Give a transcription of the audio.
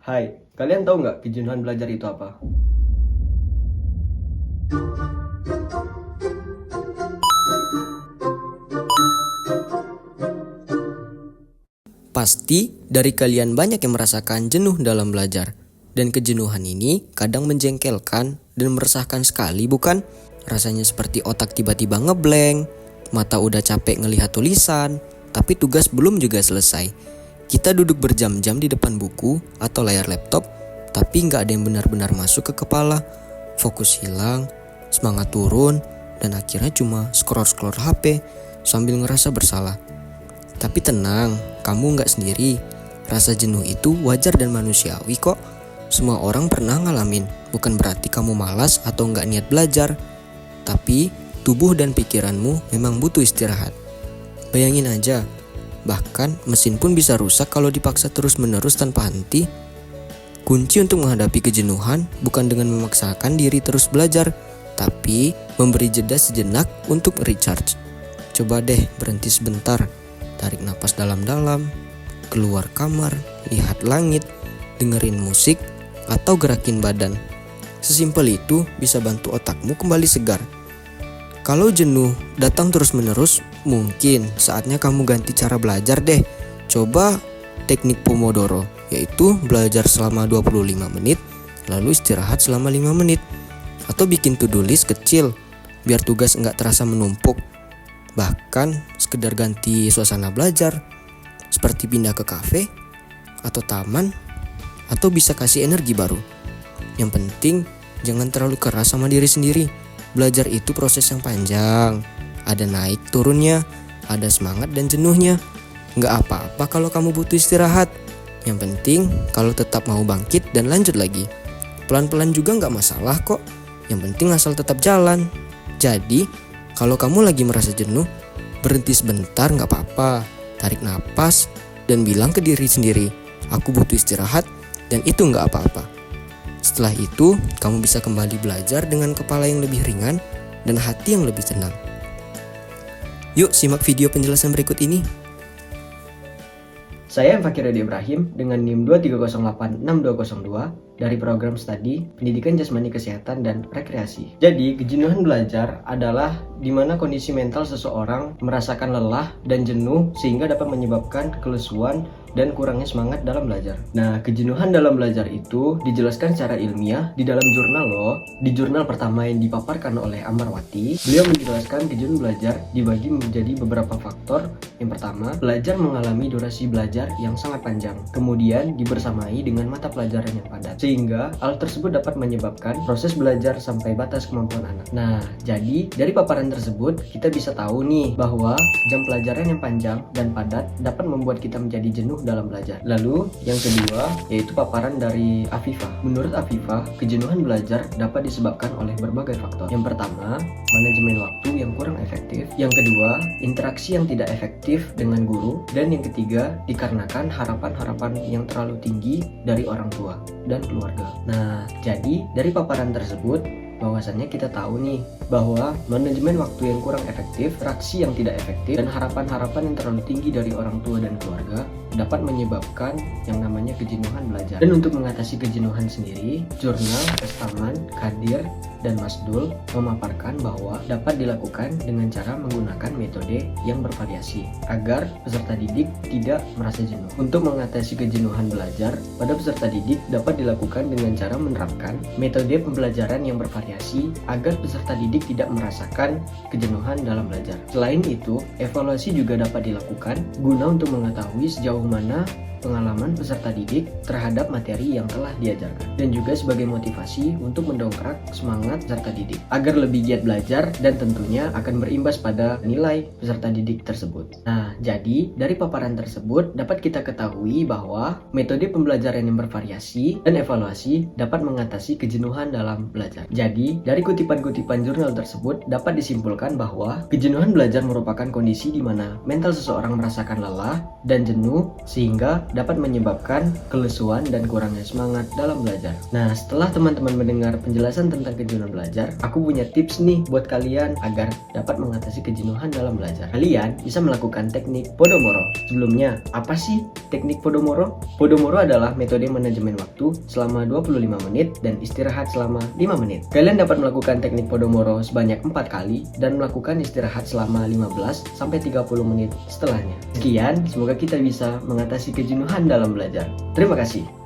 Hai, kalian tahu nggak kejenuhan belajar itu apa? Pasti dari kalian banyak yang merasakan jenuh dalam belajar. Dan kejenuhan ini kadang menjengkelkan dan meresahkan sekali, bukan? Rasanya seperti otak tiba-tiba ngeblank, mata udah capek ngelihat tulisan, tapi tugas belum juga selesai. Kita duduk berjam-jam di depan buku atau layar laptop, tapi nggak ada yang benar-benar masuk ke kepala. Fokus hilang, semangat turun, dan akhirnya cuma scroll-scroll HP sambil ngerasa bersalah. Tapi tenang, kamu nggak sendiri. Rasa jenuh itu wajar dan manusiawi kok. Semua orang pernah ngalamin. Bukan berarti kamu malas atau nggak niat belajar. Tapi tubuh dan pikiranmu memang butuh istirahat. Bayangin aja, bahkan mesin pun bisa rusak kalau dipaksa terus-menerus tanpa henti. Kunci untuk menghadapi kejenuhan bukan dengan memaksakan diri terus belajar, tapi memberi jeda sejenak untuk recharge. Coba deh berhenti sebentar. Tarik napas dalam-dalam, keluar kamar, lihat langit, dengerin musik, atau gerakin badan. Sesimpel itu bisa bantu otakmu kembali segar. Kalau jenuh datang terus-menerus, mungkin saatnya kamu ganti cara belajar deh. Coba teknik Pomodoro, yaitu belajar selama 25 menit, lalu istirahat selama 5 menit. Atau bikin to-do list kecil, biar tugas nggak terasa menumpuk. Bahkan sekedar ganti suasana belajar, seperti pindah ke kafe atau taman, atau bisa kasih energi baru. Yang penting jangan terlalu keras sama diri sendiri. Belajar itu proses yang panjang, ada naik turunnya, ada semangat dan jenuhnya. Nggak apa-apa kalau kamu butuh istirahat. Yang penting kalau tetap mau bangkit dan lanjut lagi. Pelan-pelan juga nggak masalah kok. Yang penting asal tetap jalan. Jadi kalau kamu lagi merasa jenuh, berhenti sebentar gak apa-apa. Tarik napas dan bilang ke diri sendiri, aku butuh istirahat dan itu gak apa-apa. Setelah itu, kamu bisa kembali belajar dengan kepala yang lebih ringan dan hati yang lebih tenang. Yuk simak video penjelasan berikut ini. Saya Fakir Edi Ibrahim dengan NIM 2308622 dari program studi Pendidikan Jasmani Kesehatan dan Rekreasi. Jadi, kejenuhan belajar adalah di mana kondisi mental seseorang merasakan lelah dan jenuh sehingga dapat menyebabkan kelesuan dan kurangnya semangat dalam belajar. Nah, kejenuhan dalam belajar itu dijelaskan secara ilmiah di dalam jurnal loh. Di jurnal pertama yang dipaparkan oleh Amarwati, beliau menjelaskan kejenuhan belajar dibagi menjadi beberapa faktor. Yang pertama, belajar mengalami durasi belajar yang sangat panjang, kemudian dibersamai dengan mata pelajaran yang padat, sehingga hal tersebut dapat menyebabkan proses belajar sampai batas kemampuan anak. Nah, jadi dari paparan tersebut kita bisa tahu nih bahwa jam pelajaran yang panjang dan padat dapat membuat kita menjadi jenuh dalam belajar. Lalu yang kedua yaitu paparan dari Afifah. Menurut Afifah, kejenuhan belajar dapat disebabkan oleh berbagai faktor. Yang pertama, manajemen waktu yang kurang efektif. Yang kedua, interaksi yang tidak efektif dengan guru. Dan yang ketiga, dikarenakan harapan-harapan yang terlalu tinggi dari orang tua dan keluarga. Nah, jadi dari paparan tersebut bahwasannya kita tahu nih bahwa manajemen waktu yang kurang efektif, interaksi yang tidak efektif, dan harapan-harapan yang terlalu tinggi dari orang tua dan keluarga dapat menyebabkan yang namanya kejenuhan belajar. Dan untuk mengatasi kejenuhan sendiri, jurnal Estaman, Kadir, dan Masdul memaparkan bahwa dapat dilakukan dengan cara menggunakan metode yang bervariasi agar peserta didik tidak merasa jenuh. Untuk mengatasi kejenuhan belajar pada peserta didik dapat dilakukan dengan cara menerapkan metode pembelajaran yang bervariasi agar peserta didik tidak merasakan kejenuhan dalam belajar. Selain itu, evaluasi juga dapat dilakukan guna untuk mengetahui sejauh mana pengalaman peserta didik terhadap materi yang telah diajarkan, dan juga sebagai motivasi untuk mendongkrak semangat peserta didik agar lebih giat belajar dan tentunya akan berimbas pada nilai peserta didik tersebut. Nah, jadi dari paparan tersebut dapat kita ketahui bahwa metode pembelajaran yang bervariasi dan evaluasi dapat mengatasi kejenuhan dalam belajar. Jadi, dari kutipan-kutipan jurnal tersebut dapat disimpulkan bahwa kejenuhan belajar merupakan kondisi di mana mental seseorang merasakan lelah dan jenuh sehingga dapat menyebabkan kelesuan dan kurangnya semangat dalam belajar. Nah, setelah teman-teman mendengar penjelasan tentang kejenuhan belajar, aku punya tips nih buat kalian agar dapat mengatasi kejenuhan dalam belajar. Kalian bisa melakukan teknik Pomodoro. Sebelumnya, apa sih teknik Pomodoro? Pomodoro adalah metode manajemen waktu selama 25 menit dan istirahat selama 5 menit. Kalian dapat melakukan teknik Pomodoro sebanyak 4 kali dan melakukan istirahat selama 15-30 menit setelahnya. Sekian, semoga kita bisa mengatasi kejenuhan dalam belajar. Terima kasih.